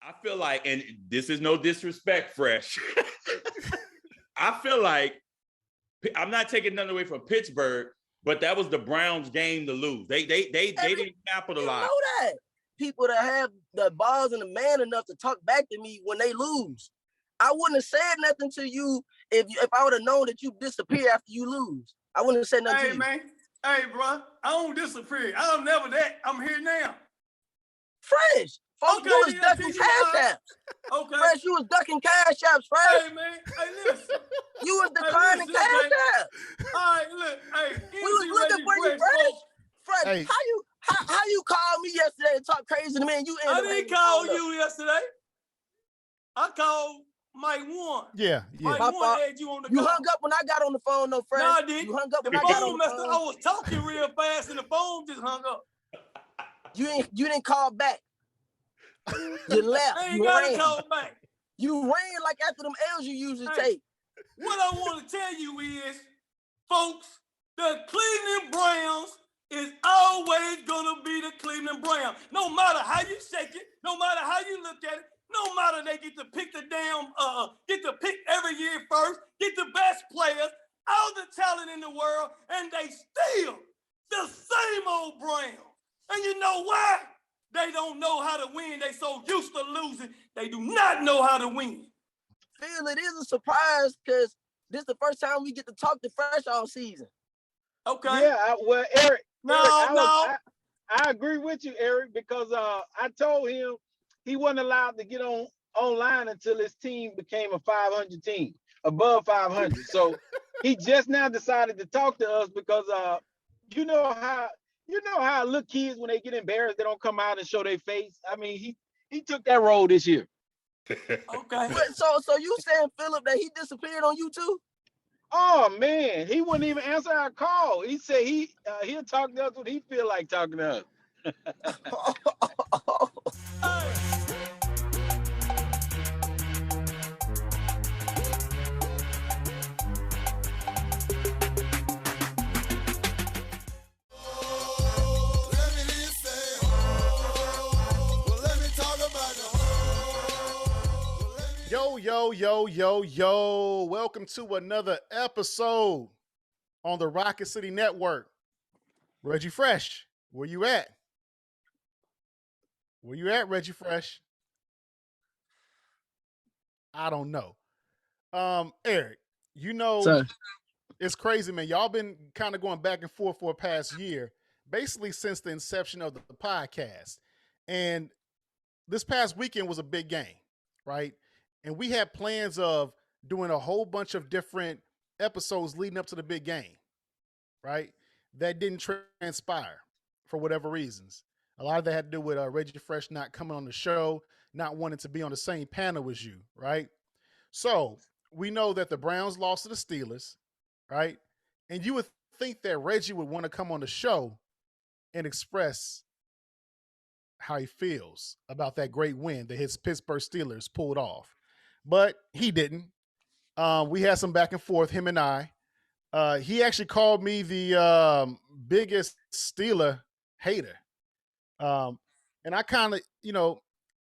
I feel like, and this is no disrespect, Fresh. I feel like I'm not taking nothing away from Pittsburgh, but that was the Browns' game to lose. They didn't capitalize. You know that. People that have the balls and the man enough to talk back to me when they lose. I wouldn't have said nothing to you if I would have known that you disappear after you lose. I wouldn't have said nothing to you. Hey, man. Hey, bro. I don't disappear. I'm never that. I'm here now. Fresh. Folks, Okay, you was ducking cash apps. Okay. Fresh, you was ducking cash apps, Fresh. Hey, man. Hey, listen. You was declining cash apps. All right, look. Hey, we was looking for you, Fresh. Fresh, Hey. how you called me yesterday and talk crazy to me and you I didn't call you yesterday. I called Mike One. Yeah. Mike One had you on the call. You hung up when I got on the phone, though, Fresh. No, I didn't. You hung up when The I got on phone the messed phone. up. I was talking real fast and the phone just hung up. You didn't call back. You left. I ain't You got to ran. call back. You ran like after them L's you usually take. What I want to tell you is, folks, the Cleveland Browns is always going to be the Cleveland Browns. No matter how you shake it, no matter how you look at it, no matter they get to pick get to pick every year first, get the best players, all the talent in the world, and they still the same old Browns. And you know why? They don't know how to win. They so used to losing. They do not know how to win. Phil, it is a surprise because this is the first time we get to talk to Fresh all season. Okay. Yeah, well, Eric. I agree with you, Eric, because I told him he wasn't allowed to get online until his team became a 500 team, above 500. So he just now decided to talk to us because you know how little kids, when they get embarrassed, they don't come out and show their face. I mean, he took that role this year. Okay. But so you saying, Philip, that he disappeared on you too? Oh man, he wouldn't even answer our call. He said he'll talk to us when he feel like talking to us. Yo. Welcome to another episode on the Rocket City Network. Reggie Fresh, where you at? Where you at, Reggie Fresh? I don't know. Eric, Sir. It's crazy, man. Y'all been kind of going back and forth for the past year, basically since the inception of the podcast. And this past weekend was a big game, right? And we had plans of doing a whole bunch of different episodes leading up to the big game, right? That didn't transpire for whatever reasons. A lot of that had to do with Reggie Fresh not coming on the show, not wanting to be on the same panel as you, right? So we know that the Browns lost to the Steelers, right? And you would think that Reggie would want to come on the show and express how he feels about that great win that his Pittsburgh Steelers pulled off. But he didn't. We had some back and forth, him and I. He actually called me the biggest Steeler hater. And I kind of,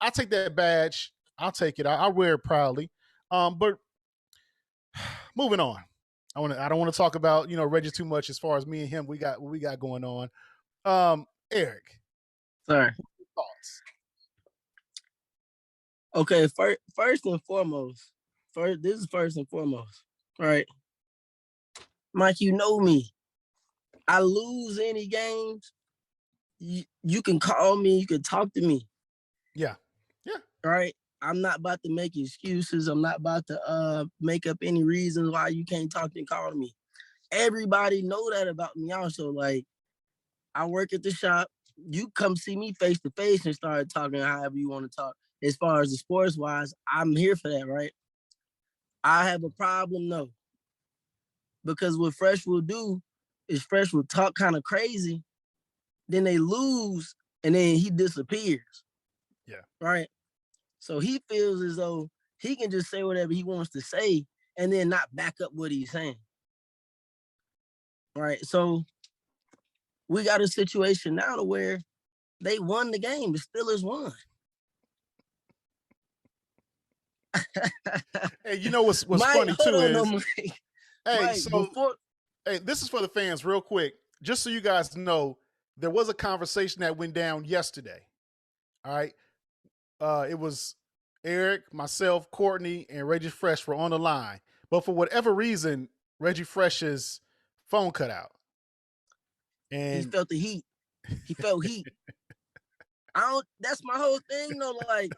I take that badge. I'll take it. I wear it proudly. But moving on. I don't want to talk about, Reggie too much as far as me and him. What we got going on. Eric. Sorry. Thoughts? Okay, first and foremost, right? Mike, you know me. I lose any games. You can call me. You can talk to me. Yeah. Right? I'm not about to make excuses. I'm not about to make up any reasons why you can't talk and call me. Everybody know that about me also. Like, I work at the shop. You come see me face to face and start talking however you want to talk. As far as the sports wise, I'm here for that, right? I have a problem, no. Because what Fresh will do is Fresh will talk kind of crazy, then they lose, and then he disappears. Yeah. Right? So he feels as though he can just say whatever he wants to say and then not back up what he's saying. Right? So we got a situation now to where they won the game. The Steelers won. Hey, you know what's Mike, funny too hold on, is, Mike. hey, Mike, so before hey, this is for the fans, real quick, just so you guys know, there was a conversation that went down yesterday. All right, it was Eric, myself, Courtney, and Reggie Fresh were on the line, but for whatever reason, Reggie Fresh's phone cut out, he and felt the heat, he felt heat. I don't. That's my whole thing, though. Like,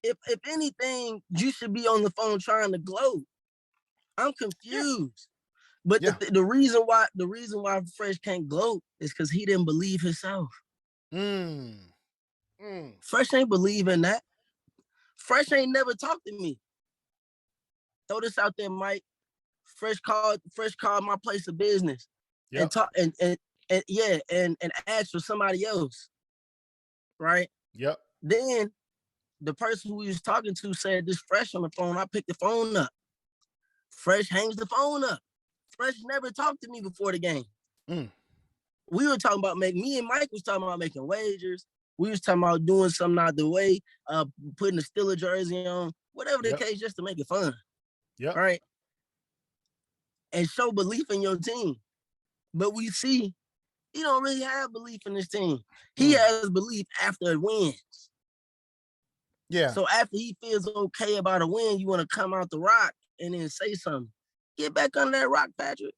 if anything, you should be on the phone trying to gloat. I'm confused. But Yeah. the reason why Fresh can't gloat is because he didn't believe himself. Fresh ain't believe in that. Fresh ain't never talked to me. Throw this out there, Mike. Fresh called my place of business and talk and asked for somebody else. Right? Yep. Then the person who he was talking to said this Fresh on the phone. I picked the phone up. Fresh hangs the phone up. Fresh never talked to me before the game. We were talking about me and Mike was talking about making wagers. We was talking about doing something out the way, putting a Steelers jersey on, whatever the case, just to make it fun. Yeah. Right. And show belief in your team. But we see he don't really have belief in his team. He has belief after it wins. Yeah. So after he feels okay about a win, you want to come out the rock and then say something. Get back under that rock, Patrick.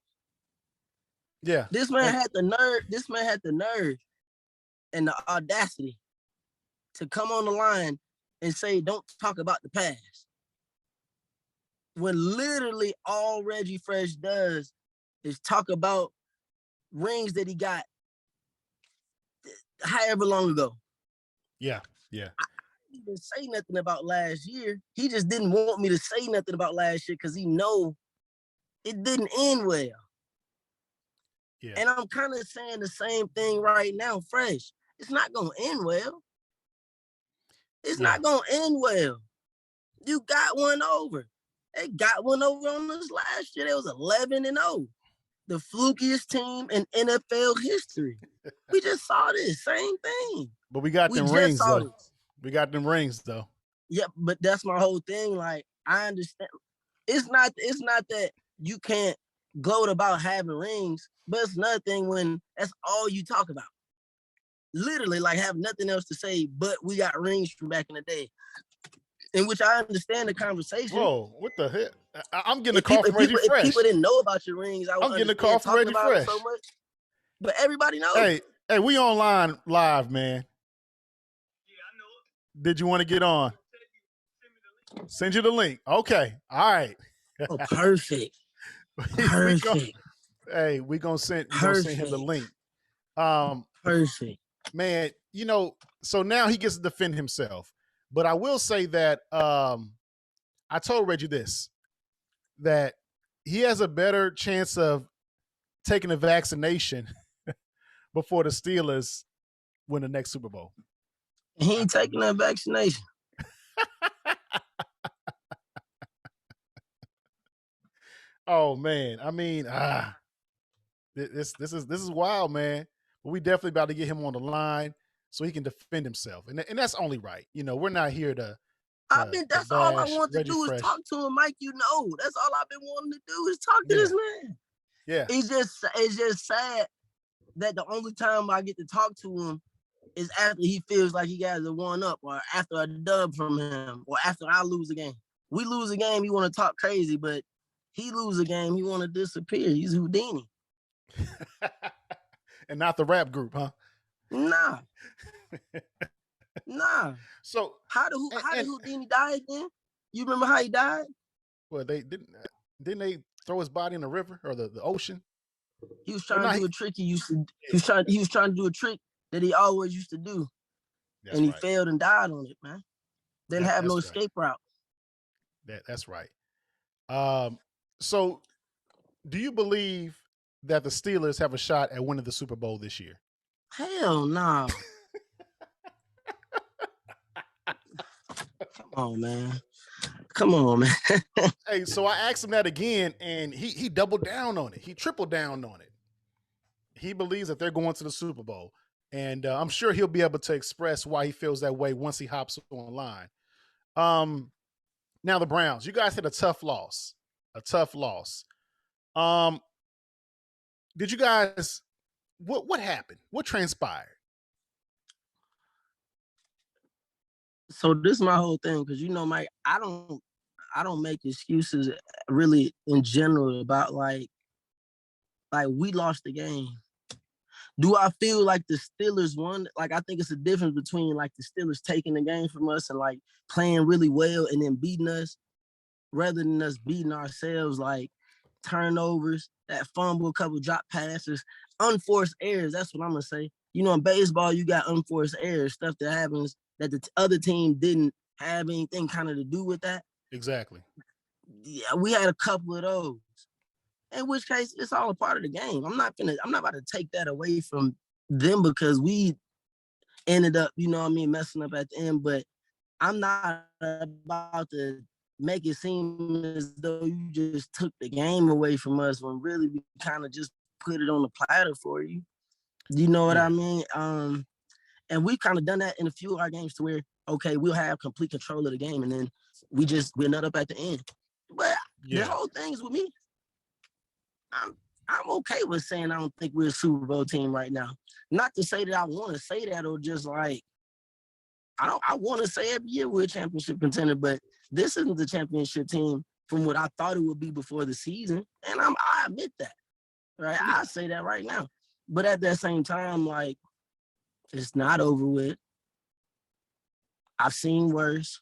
Yeah. This man had the nerve. This man had the nerve and the audacity to come on the line and say, "Don't talk about the past." When literally all Reggie Fresh does is talk about rings that he got however long ago. Yeah. Yeah. I didn't even say nothing about last year. He just didn't want me to say nothing about last year because he know it didn't end well. Yeah. And I'm kind of saying the same thing right now, Fresh. It's not going to end well. It's not going to end well. You got one over. They got one over on us last year. They was 11-0. The flukiest team in NFL history. We just saw this same thing. But we got them rings, though. We got them rings, though. Yeah, but that's my whole thing. Like, I understand. It's not that you can't gloat about having rings, but it's another thing when that's all you talk about. Literally, like, have nothing else to say, but we got rings from back in the day. In which I understand the conversation. Whoa, what the heck? I'm getting a call from Reggie Fresh. If people didn't know about your rings, I'm getting a call from Reggie Fresh. So much, but everybody knows. Hey, we online live, man. Yeah, I know it. Did you want to get on? Send you the link. Okay. All right. Oh, perfect. Perfect. We're gonna send him the link. Perfect. Man, so now he gets to defend himself. But I will say that I told Reggie this, that he has a better chance of taking a vaccination before the Steelers win the next Super Bowl. He ain't taking that vaccination. Oh man, I mean, this is wild, man. But we definitely about to get him on the line so he can defend himself, and that's only right. We're not here to. That's all I want to do is talk to him, Mike. That's all I've been wanting to do is talk to this man. Yeah, it's just sad that the only time I get to talk to him is after he feels like he got a 1-up, or after a dub from him, or after I lose a game. We lose a game, he want to talk crazy, but he lose a game, he want to disappear. He's Houdini. And not the rap group, huh? Nah. Nah. So how did Houdini die again? You remember how he died? Well, they didn't they throw his body in the river or the ocean? He was trying to do a trick he used to. He was trying to do a trick that he always used to do, and he failed and died on it, man. Didn't have no escape route. That's right. So, do you believe that the Steelers have a shot at winning the Super Bowl this year? Hell no. Nah. Come on, man. Hey, so I asked him that again, and he doubled down on it. He tripled down on it. He believes that they're going to the Super Bowl, and I'm sure he'll be able to express why he feels that way once he hops online. Now the Browns, you guys had a tough loss. Did you guys, what happened? What transpired? So this is my whole thing, because Mike, I don't make excuses really in general about like we lost the game. Do I feel like the Steelers won? Like, I think it's a difference between like the Steelers taking the game from us and like playing really well and then beating us, rather than us beating ourselves. Like turnovers, that fumble, couple drop passes, unforced errors. That's what I'm gonna say. In baseball, you got unforced errors, stuff that happens that the other team didn't have anything kind of to do with that. Exactly. Yeah, we had a couple of those. In which case, it's all a part of the game. I'm not about to take that away from them because we ended up, messing up at the end. But I'm not about to make it seem as though you just took the game away from us when really we kind of just put it on the platter for you. You know what I mean? And we've kind of done that in a few of our games to where, okay, we'll have complete control of the game, and then we're nut up at the end. But the whole thing's with me. I'm okay with saying I don't think we're a Super Bowl team right now. Not to say that I want to say that, or just like I want to say every year we're a championship contender, but this isn't the championship team from what I thought it would be before the season, and I admit that, right? I say that right now. But at that same time, like, it's not over with. I've seen worse.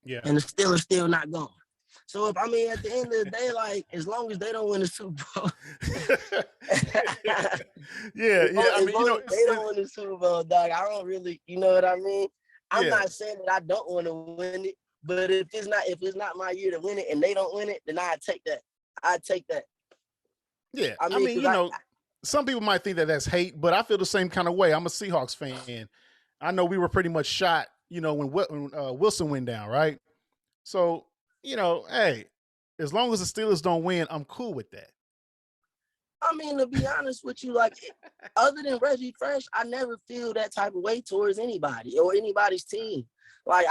Yeah. And the Steelers still not gone. So at the end of the day, like, as long as they don't win the Super Bowl, they don't win the Super Bowl, dog. I don't really, you know what I mean? I'm not saying that I don't want to win it, but if it's not my year to win it and they don't win it, then I take that. Yeah, some people might think that that's hate, but I feel the same kind of way. I'm a Seahawks fan. I know we were pretty much shot, when Wilson went down, right? So, hey, as long as the Steelers don't win, I'm cool with that. To be honest with you, like, other than Reggie Fresh, I never feel that type of way towards anybody or anybody's team. Like,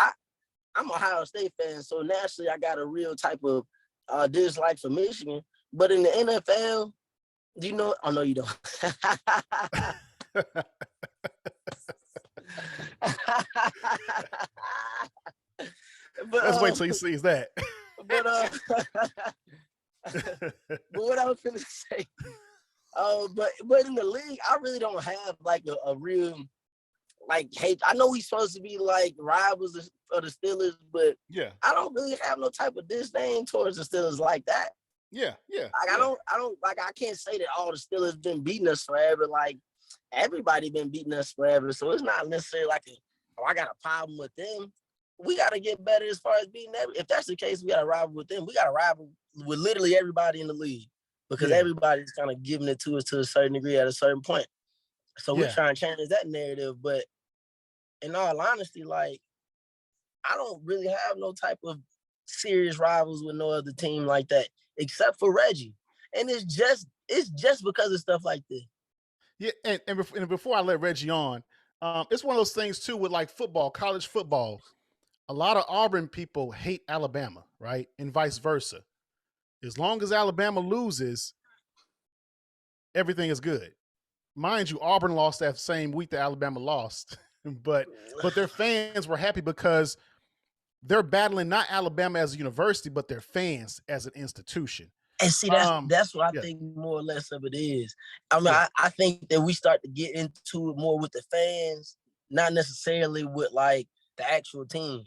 I'm an Ohio State fan, so naturally I got a real type of dislike for Michigan. But in the NFL, oh, no, you don't. Let's wait till he sees that. But what I was going to say, but in the league, I really don't have like a real like hate. I know we're supposed to be like rivals of the Steelers, but I don't really have no type of disdain towards the Steelers like that. Yeah. Like I don't like, I can't say that all the Steelers been beating us forever. Like, everybody been beating us forever, so it's not necessarily like I got a problem with them. We got to get better as far as beating them. If that's the case, we got to rival with them. We got to rival with literally everybody in the league because everybody's kind of giving it to us to a certain degree at a certain point. So we're trying to change that narrative. But in all honesty, like, I don't really have no type of serious rivals with no other team like that, except for Reggie. And it's just because of stuff like this. Yeah, and before I let Reggie on, it's one of those things too with like football, college football. A lot of Auburn people hate Alabama, right? And vice versa. As long as Alabama loses, everything is good. Mind you, Auburn lost that same week that Alabama lost, but their fans were happy because they're battling not Alabama as a university, but their fans as an institution. And see, that's what I think more or less of it is. I think that we start to get into it more with the fans, not necessarily with like the actual team.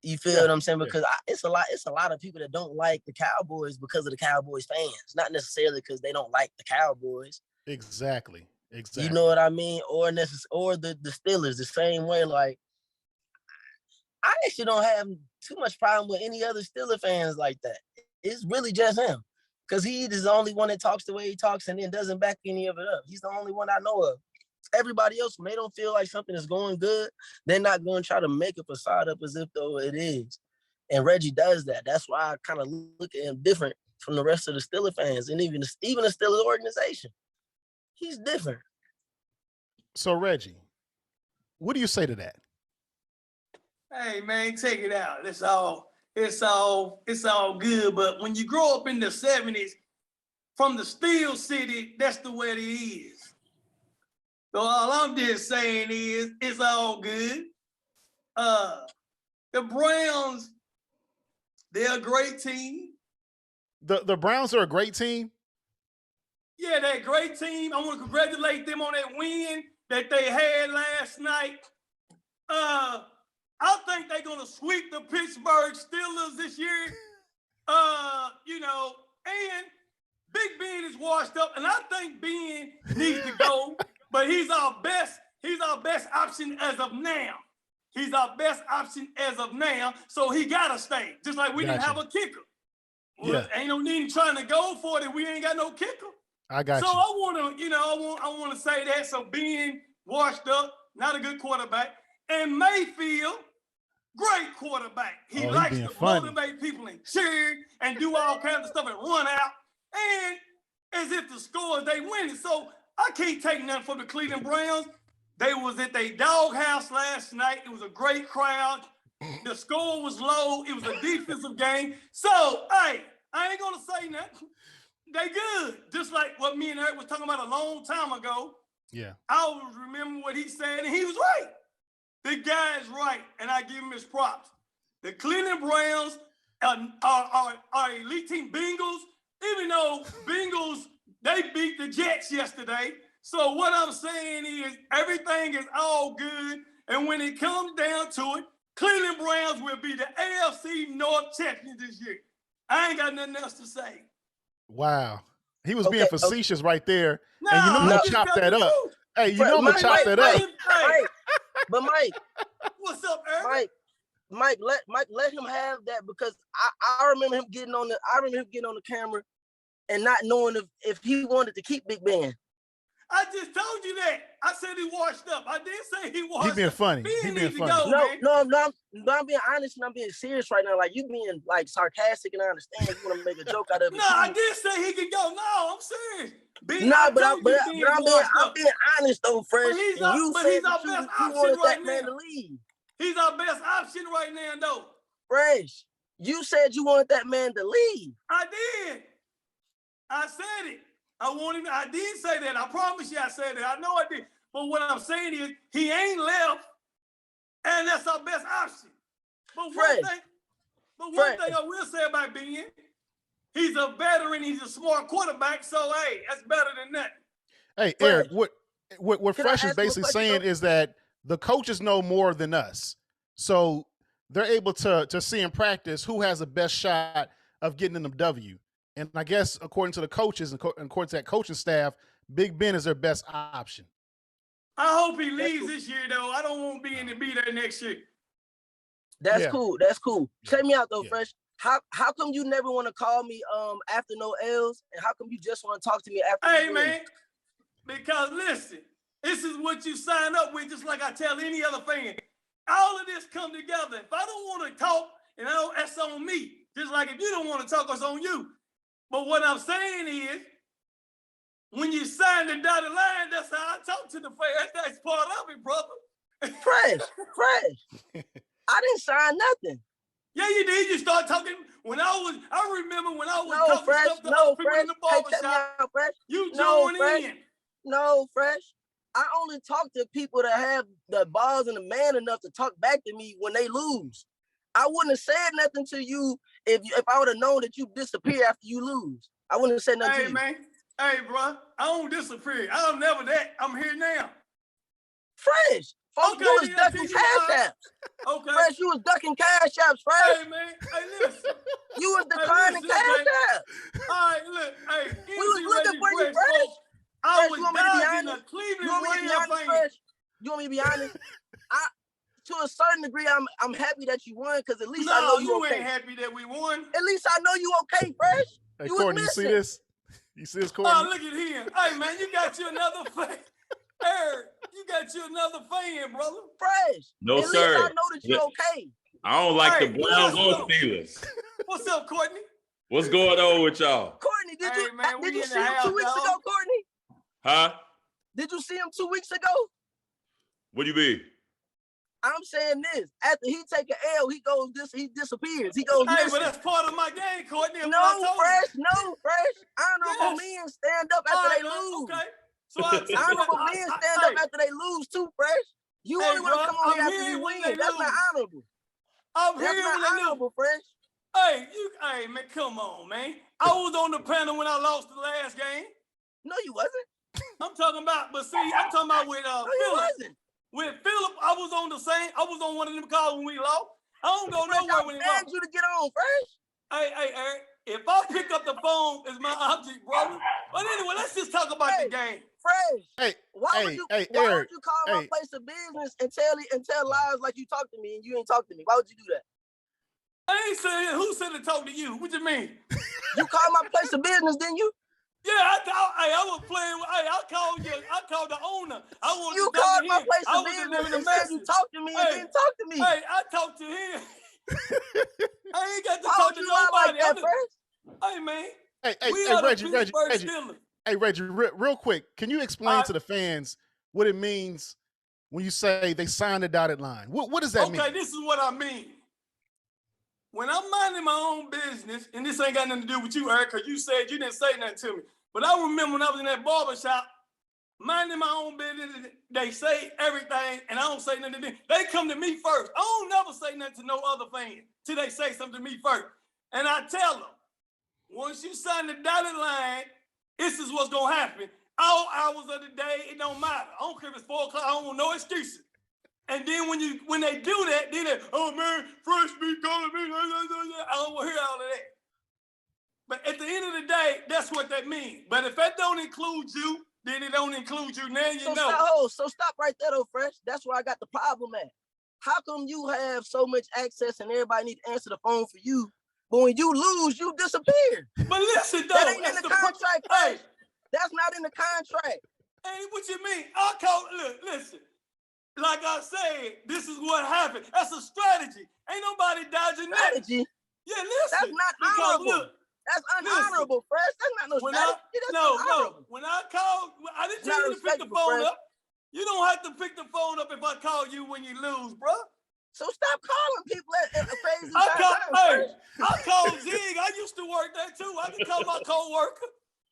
You feel what I'm saying? Because it's a lot of people that don't like the Cowboys because of the Cowboys fans, not necessarily because they don't like the Cowboys. Exactly. You know what I mean? Or the Steelers the same way. Like, I actually don't have too much problem with any other Steeler fans like that. It's really just him, because he is the only one that talks the way he talks and then doesn't back any of it up. He's the only one I know of. Everybody else, when they don't feel like something is going good, they're not going to try to make a facade up as if though it is. And Reggie does that. That's why I kind of look at him different from the rest of the Steeler fans and even the Steelers organization. He's different. So, Reggie, what do you say to that? Hey man, check it out. It's all good. But when you grow up in the 70s from the Steel City, that's the way it is. So all I'm just saying is it's all good. The Browns, they're a great team. The Browns are a great team. Yeah, they're a great team. I want to congratulate them on that win that they had last night. I think they're gonna sweep the Pittsburgh Steelers this year. And Big Ben is washed up, and I think Ben needs to go, but he's our best option as of now. He's our best option as of now, so he gotta stay. Just like we didn't have a kicker. Well, Yeah. Ain't no need trying to go for it if we ain't got no kicker. I got So you. I want to say that. So Ben washed up, not a good quarterback, and Mayfield, great quarterback. He likes to motivate people and cheer and do all kinds of stuff and run out. And as if the scores they win it. So I can't take nothing from the Cleveland Browns. They was at their doghouse last night. It was a great crowd. The score was low. It was a defensive game. So, hey, I ain't gonna say nothing. They good. Just like what me and Eric was talking about a long time ago. Yeah. I always remember what he said, and he was right. The guy is right, and I give him his props. The Cleveland Browns are elite team. Bengals, even though Bengals, they beat the Jets yesterday. So what I'm saying is everything is all good, and when it comes down to it, Cleveland Browns will be the AFC North champions this year. I ain't got nothing else to say. Wow. He was being facetious right there. No, and you know I'm going to chop that up. Hey, you know I'm going to chop that up. But Mike. What's up, Eric? Mike, let him have that, because I remember him getting on the camera and not knowing if he wanted to keep Big Ben. I just told you that. I said he washed up. I did say he washed up. He being funny. He being funny. I'm being honest and I'm being serious right now. Like, you being like sarcastic, and I understand you want to make a joke out of it. No, I did say he could go. No, I'm serious. I'm being honest though, Fresh. He's our best option right now. He's our best option right now, though. Fresh, you said you wanted that man to leave. I did. I said it. I did say that. I promise you I said that. I know I did. But what I'm saying is he ain't left, and that's our best option. But one thing I will say about Ben, he's a veteran, he's a smart quarterback, so hey, that's better than that. Hey, Eric, what Fresh is basically saying is that the coaches know more than us. So they're able to see in practice who has the best shot of getting them W. And I guess according to the coaches and according to that coaching staff, Big Ben is their best option. I hope he leaves this year, though. I don't want Ben to be there next year. That's cool. Check me out, though, Fresh. How come you never want to call me after no L's? And how come you just want to talk to me after? Hey, man, because listen, this is what you sign up with, just like I tell any other fan. All of this come together. If I don't want to talk, that's on me. Just like if you don't want to talk, it's on you. But what I'm saying is, when you sign the dotted line, that's how I talk to the fans. That's part of it, brother. Fresh. I didn't sign nothing. Yeah, you did. You start talking I remember when I was talking stuff to other people in the barbershop. You joined in. No, Fresh. I only talk to people that have the balls and the man enough to talk back to me when they lose. I wouldn't have said nothing to you if I would have known that you disappear after you lose. I wouldn't have said nothing to you. Hey, man. Hey, bro. I don't disappear. I'm never that. I'm here now. Fresh. Folks, you was ducking cash apps. Okay. Fresh, you was ducking cash apps, Fresh. Hey, man. Hey, listen. You was declining cash apps. All right, look. Hey, we was looking for you, Fresh. I was dodging the Cleveland Browns fan. You want me to be honest? To a certain degree, I'm happy that you won, because at least I know you okay. You ain't happy that we won. At least I know you okay, Fresh. Hey, Courtney, you see this? You see this, Courtney? Oh, look at him. Hey, man, you got you another fan. Eric, you got you another fan, brother. Fresh. No, at sir. At least I know that you're okay. I don't like the Browns or Steelers. What's up, Courtney? What's going on with y'all? Courtney, did you see him 2 weeks ago, Courtney? Huh? Did you see him 2 weeks ago? What do you mean? I'm saying this. After he take an L, he disappears. He goes Hey, missing. but that's part of my game, Courtney. No, Fresh. Honorable men stand up after they lose. Okay. So honorable men stand up after they lose too, Fresh. You only want to come on here after you win. That's not honorable. I'm That's here not when they honorable, Fresh. Hey, man, come on, man. I was on the panel when I lost the last game. No, you wasn't. I'm talking about with No, Philip. you wasn't. With Philip, I was on one of them calls when we lost. I don't go nowhere when he lost. I begged you to get on, Fresh. Hey, Eric, if I pick up the phone, it's my object, brother. But anyway, let's just talk about the game. Fresh. Why would you call my place of business and tell lies like you talk to me and you ain't talk to me? Why would you do that? I ain't saying who said to talk to you. What you mean? You called my place of business, didn't you? Yeah, I was playing. I called you. I called the owner. You called my place of business and said you talked to me and didn't talk to me. Hey, I talked to him. I ain't got to talk to nobody. Like that, hey, man. Reggie. Hey, Reggie, real quick, can you explain to the fans what it means when you say they signed the dotted line? What does that mean? Okay, this is what I mean. When I'm minding my own business, and this ain't got nothing to do with you, Eric, because you said you didn't say nothing to me. But I remember when I was in that barbershop, minding my own business, they say everything, and I don't say nothing to them. They come to me first. I don't never say nothing to no other fan till they say something to me first. And I tell them, once you sign the dotted line, this is what's going to happen. All hours of the day, it don't matter. I don't care if it's 4 o'clock. I don't want no excuses. And then when they do that, then they, oh man, Fresh be calling me. I don't want to hear all of that. But at the end of the day, that's what that means. But if that don't include you, then it don't include you. Now you know. So stop right there, though, Fresh. That's where I got the problem at. How come you have so much access and everybody need to answer the phone for you, but when you lose, you disappear? But listen, though. That ain't in the contract, Fresh. That's not in the contract. Hey, what you mean? Look, listen. Like I said, this is what happened. That's a strategy. Ain't nobody dodging that. Strategy? Yeah, listen. That's not honorable. That's unhonorable, Fresh. That's not no strategy. No. When I called, I didn't tell you to pick the phone up. You don't have to pick the phone up if I call you when you lose, bro. So stop calling people at a crazy time. I called Zig. I used to work there too. I can call my coworker.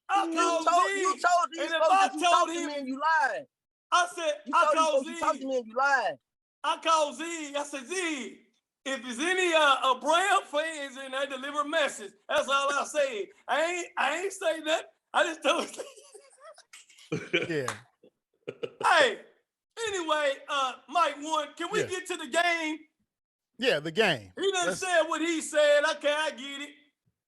I called Zig. You told these folks you talked to me and you lied. I said, I called Z. You talked to me and you lied. I called Z. I said, Z, if there's any Brown fans in there, deliver a message. That's all I said. I ain't say that. I just told you. Yeah. Hey, anyway, Mike 1, can we get to the game? Yeah, the game. He done said what he said. Okay, I get it.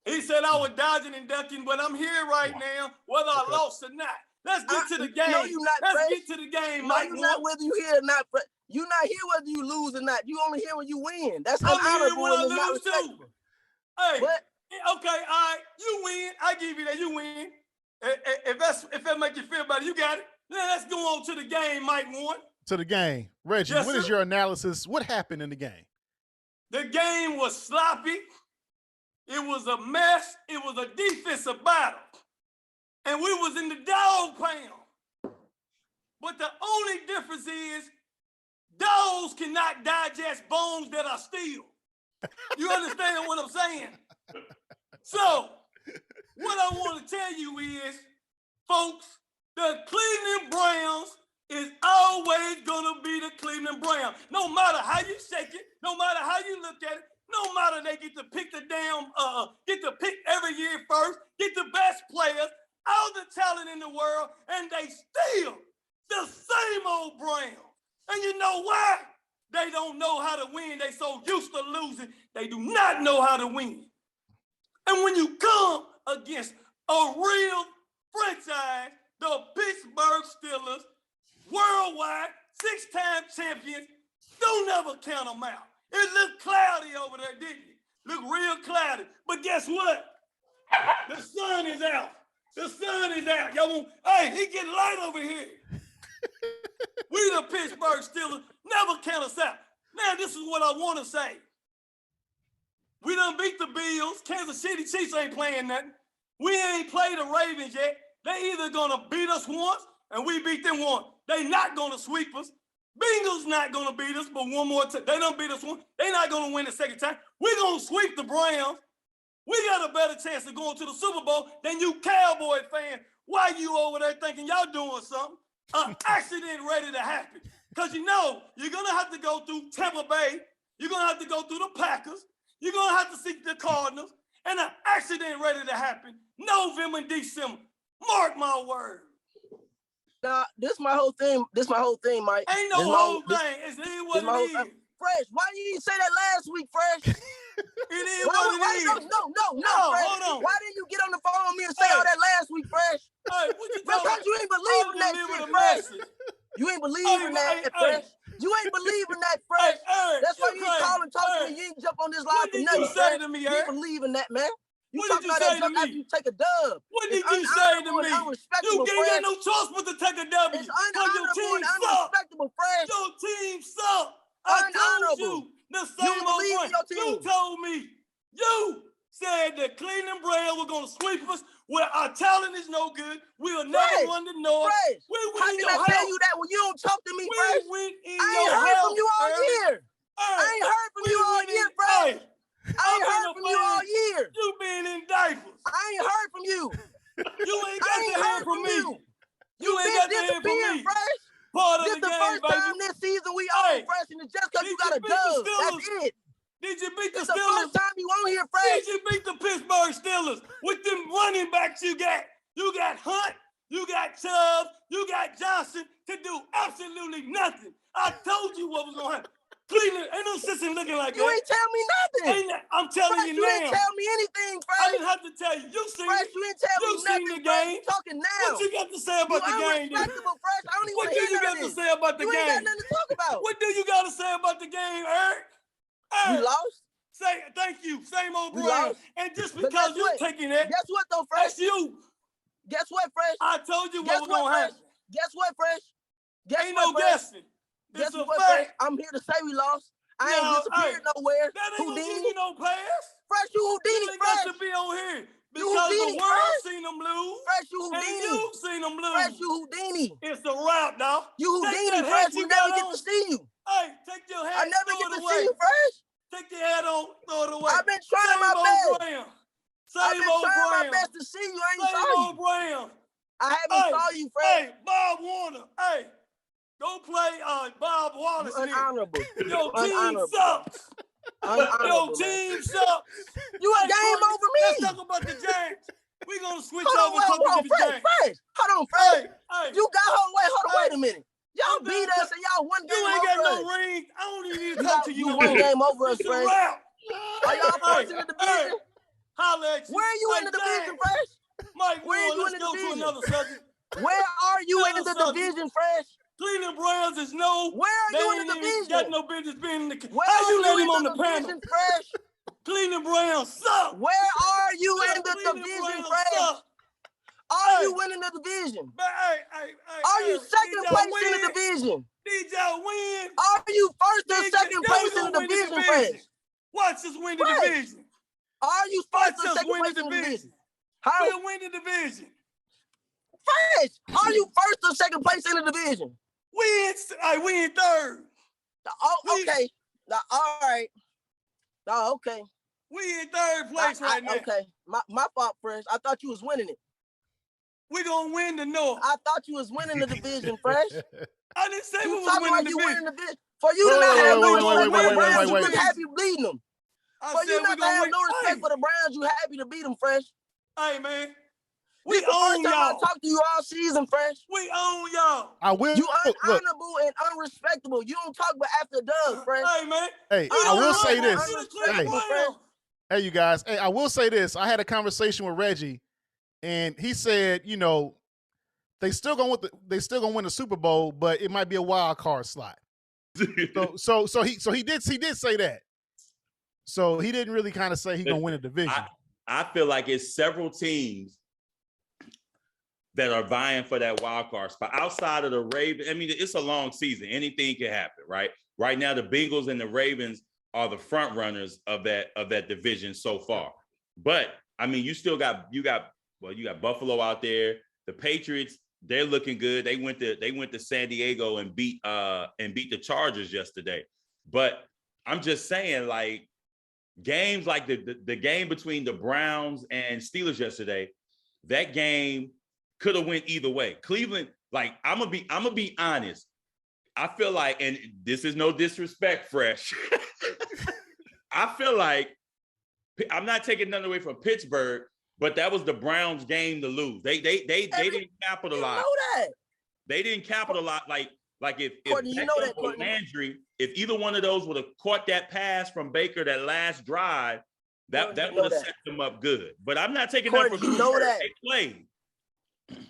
He said I was dodging and ducking, but I'm here right now, whether I lost or not. Let's get to the game. No, you not. Let's get to the game, Mike. No, you not whether you here or not. You not here whether you lose or not. You only here when you win. That's unhonorable and not respectable. Hey, okay, all right. You win. I give you that. You win. If that make you feel better, you got it. Now let's go on to the game, Mike 1. To the game. Reggie, what is your analysis? What happened in the game? The game was sloppy. It was a mess. It was a defensive battle. And we was in the dog pound. But the only difference is dogs cannot digest bones that are steel. You understand what I'm saying? So, what I want to tell you is, folks, the Cleveland Browns is always going to be the Cleveland Browns. No matter how you shake it, no matter how you look at it, no matter they get to pick get to pick every year first, get the best players, all the talent in the world, and they still the same old Browns. And you know why? They don't know how to win. They so used to losing, they do not know how to win. And when you come against a real franchise, the Pittsburgh Steelers, worldwide, 6-time champions, don't ever count them out. It looked cloudy over there, didn't it? Look real cloudy. But guess what? The sun is out. The sun is out. Y'all want, hey, he getting light over here. We the Pittsburgh Steelers, never count us out. Now, this is what I want to say. We done beat the Bills. Kansas City Chiefs ain't playing nothing. We ain't played the Ravens yet. They either going to beat us once and we beat them once. They not going to sweep us. Bengals not gonna beat us, but one more time. They don't beat us one. They not gonna win the second time. We're gonna sweep the Browns. We got a better chance of going to the Super Bowl than you Cowboy fan. Why you over there thinking y'all doing something? An accident ready to happen. Because you know you're gonna have to go through Tampa Bay. You're gonna have to go through the Packers. You're gonna have to see the Cardinals. And an accident ready to happen November and December. Mark my word. Nah, this my whole thing. This my whole thing, Mike. Ain't no whole thing. It's what it is. Fresh, why you didn't say that last week, Fresh? It is what it is. No, Fresh. Hold on. Why didn't you get on the phone with me and say all that last week, Fresh? Hey, what you Because talking you ain't believe in that shit, Fresh. You ain't believe in that, Fresh. You ain't believe in that, Fresh. That's why you ain't call and talk to me. You ain't jump on this live for nothing, Fresh. You ain't believe in that, man. You talking about that jump after you take a dub. What did you say to me? You Fresh. got no choice but to take a W. It's unhonorable and unrespectable, Fresh. Your team suck. I told you the same old one. You told me. You said that Cleveland Browns were going to sweep us where our talent is no good. We'll never win the North. How can I tell you that when you don't talk to me, Fresh? I ain't heard from you all year. I ain't heard from you all year, Fresh. I ain't heard from you all year. You been in diapers. I ain't heard from you. You ain't got to hear from me. You ain't got to hear from me. Fresh. Part of this the the game, first baby. time this season we on, Fresh, and it's just because you got a dub. That's it. Did you beat the It's Steelers? the first time you on here, Fresh. Did you beat the Pittsburgh Steelers with them running backs you got? You got Hunt, you got Chubb, you got Johnson to do absolutely nothing. I told you what was going to happen. Cleveland, ain't no system looking like that. You ain't tell me nothing. I'm telling Fresh, you now. You didn't tell me anything, Fresh. I didn't have to tell you. You seen Fresh, it. you didn't tell me nothing. The game. You talking now. What you got to say about the game? Unrespectable, Fresh. I don't even What do you got to say about the game? You ain't got nothing to talk about. What do you got to say about the game, Eric? We lost. Say thank you. Same old Browns. And just because you're taking that. Guess what though, Fresh? That's you. Guess what, Fresh? I told you what was going to happen. Guess what, Fresh? Ain't no guessing. Guess what, Fresh? I'm here to say we lost. I ain't disappeared nowhere. That ain't gonna give Houdini. you no pass. Fresh, you Houdini, you ain't Fresh. got to be on here. You Because Houdini, the world Fresh. seen them lose. Fresh, you Houdini. And you seen them lose. Fresh, you Houdini. It's a wrap, dog. You Houdini, Fresh. We never get to see you. Hey, take your hat. I never get to away. see you, Fresh. Take your hat on, throw it away. I've been trying my best. I've been trying my best to see you. I ain't saw you. Brown. I haven't saw you, Fresh. Hey, Bob Warner. Hey, go play Bob Wallace. Unhonorable. Your team sucks. Your team sucks. You a game over me. Let's talk about the Giants. We're going to switch over to the Giants. Fresh. Hold on, Fresh. Hey. You got wait a minute. Y'all beat us and y'all one game over us. You ain't got no ring. I don't even need to talk to you. You one game over us, Fresh. Are y'all first in the division? Holla at you. Where are you in the division, Fresh? Mike, where are you in the go division? to another subject. Where are you in the division, Fresh? Cleveland Browns is no. Where are you in the division? Got no business being in the. How you let him on the panel? Fresh? Cleveland Browns suck. Where are you in the division, Fresh? Are you winning the division? Are you second place in the division? Did y'all win? Are you first or second place in the division, Fresh? Watch us win the division. Are you first or second place in the division? We'll win the division. Fresh, are you first or second place in the division? We in third. Oh, okay. All right. Oh, okay. We in third place right now. Okay. My fault, Fresh. I thought you was winning it. We gonna win the North. I thought you was winning the division, Fresh. I didn't say we was winning the division. For you to not have no respect for the Browns, wait. you just happy bleeding them. For you not to have no respect for the Browns, you happy to beat them, Fresh. Hey, man. We own y'all. I talked to you all season, Fresh. We own y'all. I will. You unhonorable and unrespectable. You don't talk about after Doug, Fresh. Hey, man. Hey, I will say this. Hey, you guys. Hey, I will say this. I had a conversation with Reggie, and he said, you know, they still gonna win the Super Bowl, but it might be a wild card slot. So he did say that. So he didn't really kind of say he's gonna win a division. I feel like it's several teams that are vying for that wild card spot outside of the Ravens. I mean, it's a long season. Anything can happen, right? Right now, the Bengals and the Ravens are the front runners of that division so far. But I mean, you got Buffalo out there. The Patriots They're looking good. They went to San Diego and beat the Chargers yesterday. But I'm just saying, like, games like the game between the Browns and Steelers yesterday, that game could have went either way. Cleveland, like, I'm gonna be honest. I feel like, and this is no disrespect, Fresh. I feel like I'm not taking nothing away from Pittsburgh, but that was the Browns game to lose. They didn't capitalize. You know that. They didn't capitalize. Like if Courtney, you know that, or Courtney. Landry, if either one of those would have caught that pass from Baker, that last drive, that would have set them up good. But I'm not taking Courtney, that from you know that. They played.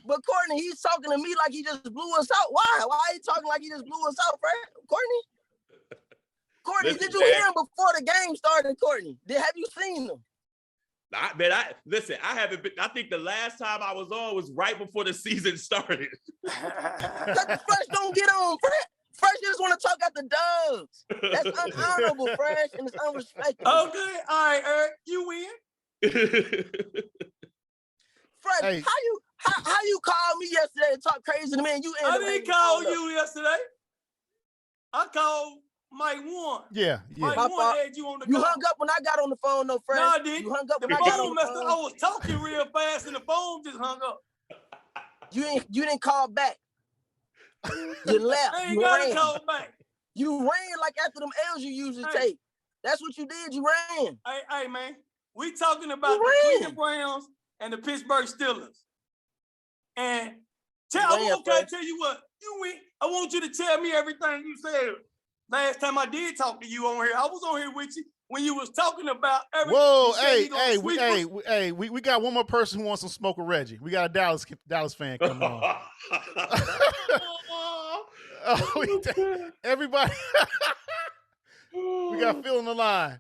But Courtney, he's talking to me like he just blew us out. Why? Why are you talking like he just blew us out, Courtney? Courtney, Listen, did you hear him before the game started, Courtney? Have you seen him? Listen, I haven't been. I think the last time I was on was right before the season started. Fresh don't get on, Fresh just want to talk at the Dubs. That's unhonorable, Fresh, and it's unrespectful. Okay, all right, Eric, you win. Fresh, Hey. how you called me yesterday and talk crazy to me and you I didn't call you yesterday. I called Mike One. Yeah. Mike My One fault. had you on the You call. hung up when I got on the phone, though, Fresh. No, I didn't. You hung up The when I got on phone the messed up. I phone. was talking real fast and the phone just hung up. You didn't call back. You left. I ain't You got to ran. call back. You ran like after them L's you usually take. That's what you did. You ran. Hey, man, we talking about You the ran. Cleveland Browns and the Pittsburgh Steelers. And You ran, Fresh. tell you what, you win. I want you to tell me everything you said last time I did talk to you on here. I was on here with you when you was talking about everything. Whoa, you said we got one more person who wants some smoke with Reggie. We got a Dallas fan coming on. Everybody, we got Phil on the line.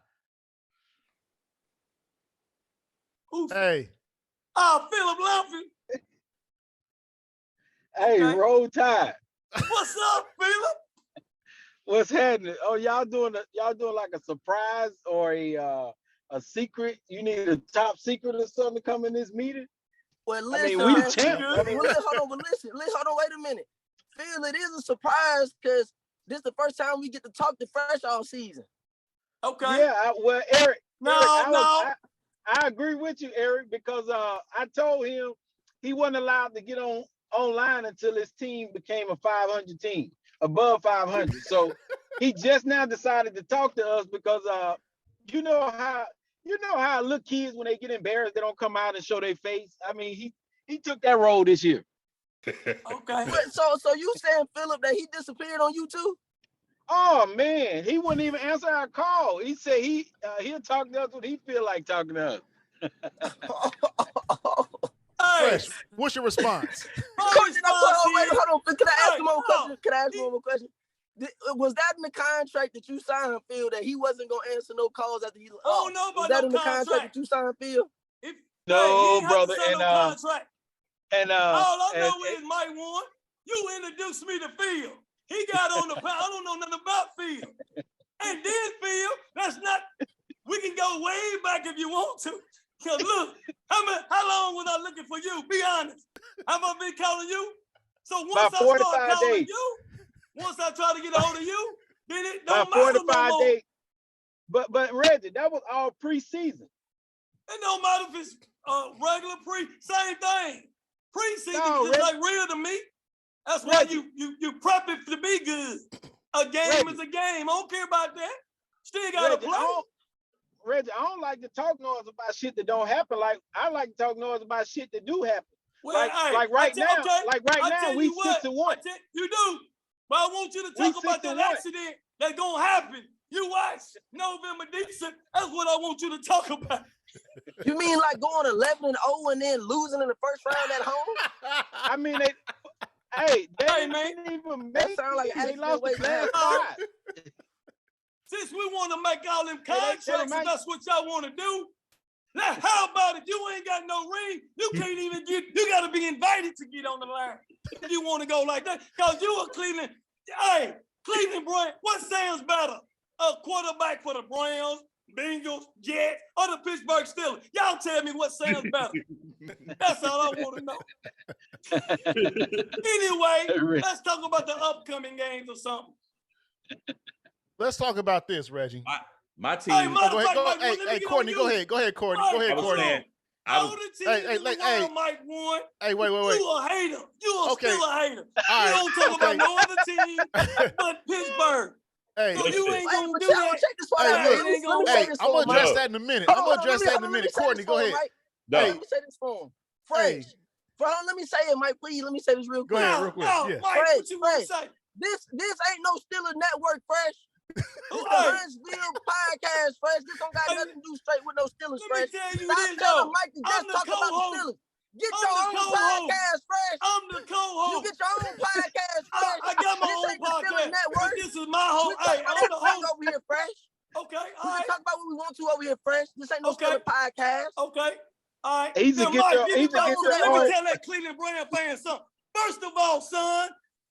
Who's Hey, Philip Lumpy. Hey, Okay. roll tide. What's up, Philip? What's happening? Oh, y'all doing like a surprise or a secret? You need a top secret or something to come in this meeting? Well, I listen, mean, we man. champ. I mean, Hold on, wait a minute. Phil, it is a surprise because this is the first time we get to talk to Fresh all season. Okay. yeah. Well, Eric. No. I agree with you, Eric, because I told him he wasn't allowed to get online until his team became a 500 team, above 500. So he just now decided to talk to us because you know how little kids when they get embarrassed they don't come out and show their face. I mean he took that role this year. Okay. But so you saying, Philip, that he disappeared on you too? Oh man, he wouldn't even answer our call. He said he'll talk to us when he feel like talking to us. Hey, Fresh, what's your response? Courtney, hold on. Can I ask Hey, him one hold question? Can I ask him one more question? Was that in the contract that you signed, Phil, that he wasn't gonna answer no calls after he? I don't know Was about that no in the contract contract. that you signed, Phil? No, he ain't brother, have to sign and, no contract. And All I know and- is Mike One. You introduced me to Phil. He got on the I don't know nothing about Phil. And then Phil, we can go way back if you want to. Cause look, how long was I looking for you? Be honest. Have I been calling you? So once About I start 45 calling days. you, once I try to get a hold of you, then it about don't matter 45 no more. days. But Reggie, that was all preseason. It don't matter if it's regular same thing. Preseason No, is just Reggie. like real to me. That's why Reggie. you prep it to be good. A game Reggie. is a game. I don't care about that. Still gotta Reggie, play. Reggie, I don't like to talk noise about shit that don't happen. Like I like to talk noise about shit that do happen. Well, Like right now, tell we you what, 6-1. You do. But I want you to We talk about that 6-1. accident that's gonna happen. You watch November, December. That's what I want you to talk about. You mean like going 11-0 and then losing in the first round at home? I mean, they Hey, didn't man. even That make sound like it. They accident lost the waiting to last happen. 5. Since we want to make all them Hey, they contracts, and might- that's what y'all want to do. Now, how about if you ain't got no ring, you can't even you got to be invited to get on the line if you want to go like that. Because you a Cleveland Browns. What sounds better? A quarterback for the Browns Bengals, Jets, or the Pittsburgh Steelers? Y'all tell me what sounds better. That's all I want to know. Anyway, let's talk about the upcoming games or something. Let's talk about this, Reggie. My team. Hey, Hey, Courtney, go ahead. Go ahead, Courtney. Go ahead, Courtney. All the teams in the world, Mike won. Hey, wait. You a hater. You still a hater. All you right. don't talk about no other team but Pittsburgh. Hey, So you ain't gonna do Y'all that. check this part out. Hey, Let me look. say hey, this I'm for gonna him, address Mike. that in a minute. Hold I'm on, gonna address that in a let me minute. say Courtney, this go for him, ahead. Mike. No. Let me say this for him. Fresh. Let me say it, Mike, please. Let me say this real quick. Go ahead, real quick. No, Yeah. Mike, what you want to say? This ain't no Steelers Network, Fresh. This Hey. the Huntsville podcast, Fresh. This don't got nothing to do straight with no Steelers, Let me Fresh. tell you Stop this, telling though. Mike to I'm just the talk about the co-host. Steelers. Get I'm your the own co-host. podcast, Fresh. I'm the You co-host. get your own podcast, Fresh. I got my This own ain't the Steelers podcast. Network. This is my We host. talk Hey, about I'm the everything host. over here, Fresh. Okay, We all can right. talk about what we want to over here, Fresh. This ain't no Okay. Steelers podcast. Okay. All right. Easy, Now, get Mike, your- let me easy, get your let me own- tell that Cleveland Brown fan something. First of all, son,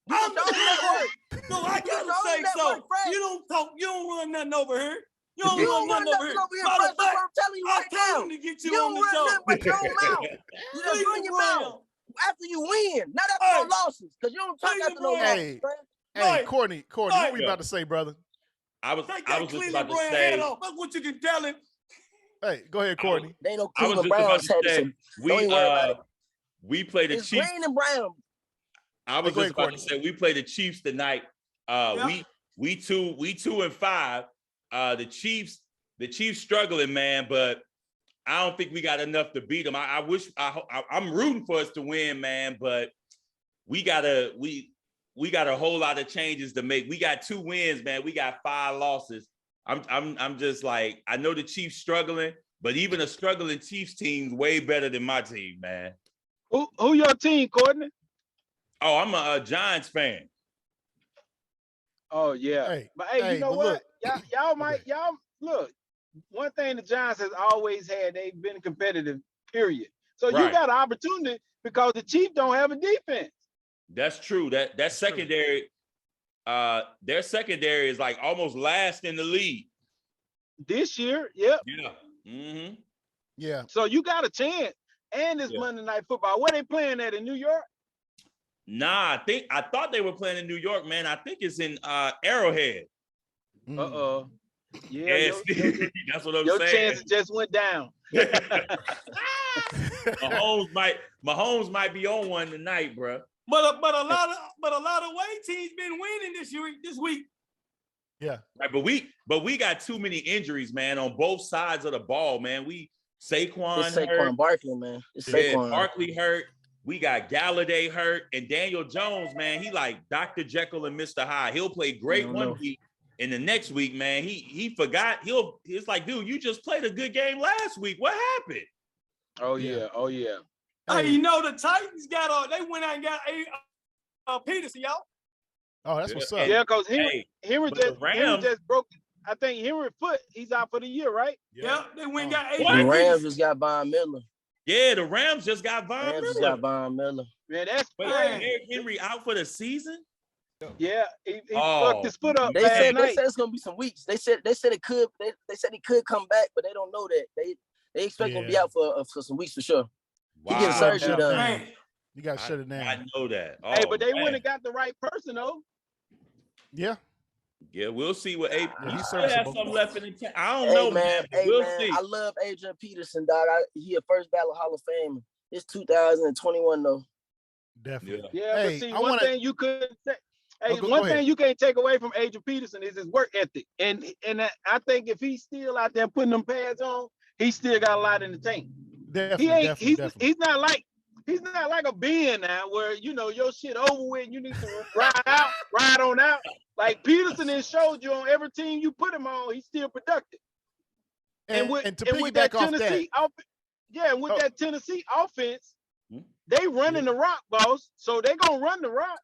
You I'm get the your own network. co-host. So I You get gotta your own say so. network, Fresh. You don't talk. You don't run nothing over here. You don't You run don't run nothing over nothing here. over here, Matter Fresh. of That's what fact, I'm telling you I right now. told him to get you You on don't the run show. nothing but your own mouth. You just run Cleveland your mouth Brown. after you win, not after Hey. no losses, because you don't talk Cleveland after no Brown. losses, Hey. Fresh. Hey, Right. Courtney, what Right. we about to say, brother? I was Take I that was just Cleveland about to Brown hat say. off. That's what you can tell him. Hey, go ahead, Courtney. They ain't no I was Cleveland just about Browns to had it, say. so don't even worry about it. We play the It's Chiefs. green and brown. I was Go just ahead, about to say we play the Chiefs tonight. Yeah. We 2-5. The Chiefs struggling, man, but I don't think we got enough to beat them. I'm rooting for us to win, man, but we got a whole lot of changes to make. We got 2 wins, man. We got 5 losses. I'm just like, I know the Chiefs struggling, but even a struggling Chiefs team's way better than my team, man. Who your team, Courtney? Oh, I'm a Giants fan. Oh yeah. Hey, But hey, you know but what? look. Y'all look. One thing the Giants has always had, they've been competitive, period. So you Right. got an opportunity because the Chiefs don't have a defense. That's true. That secondary, their secondary is like almost last in the league. This year, yep. Yeah. Mm-hmm. Yeah. So you got a chance. And it's Yeah. Monday Night Football. Where they playing at in New York? Nah, I thought they were playing in New York, man. I think it's in Arrowhead. Mm. Uh-oh. Yeah, Yes, that's what I'm your saying. chances just went down. Mahomes might be on one tonight, bro. But a lot of away teams been winning this week. Yeah. Right, but we got too many injuries, man, on both sides of the ball, man. Saquon It's hurt. Saquon Barkley, man. It's Yeah, Saquon. Barkley hurt. We got Galladay hurt, and Daniel Jones, man, he like Dr. Jekyll and Mr. Hyde. He'll play great one week, and the next week, man, he forgot. It's like, dude, you just played a good game last week. What happened? Oh yeah. Hey, you know the Titans they went out and got Peterson, y'all. Oh, that's what's up. Yeah, because Henry but the Rams- just broke. I think Henry foot. He's out for the year, right? Yeah, they went and got The Adrian Rams Peterson. just got Von Miller. Yeah, the Rams just got Von Rams just Miller. got Von Miller. Man, that's Wait, crazy. Eric Henry out for the season? Yeah, he Oh, fucked his foot up They last said night. it's gonna be some weeks. They said it could. They said he could come back, but they don't know that. They expect him to be out for some weeks for sure. He getting surgery Yeah. done. Man, You got to shut it down. I know that. Hey, Oh, but they man. wouldn't have got the right person though. Yeah. Yeah, we'll see what April. Yeah, He he's still has serviceable. something left in the tank. I don't know, man. But we'll see. I love Adrian Peterson, dog. He a first ballot Hall of Fame. It's 2021 though. Definitely. Yeah, Hey, but see, I one wanna- thing you could say. Hey, Oh, go one ahead. thing you can't take away from Adrian Peterson is his work ethic, and I think if he's still out there putting them pads on, he still got a lot in the tank. Definitely. He's not like a Ben now where your shit over with and you need to ride on out. Like Peterson has showed you on every team you put him on, he's still productive. And with to that piggyback off that, Tennessee that Tennessee offense, Hmm? they running the rock, boss. So they gonna run the rock.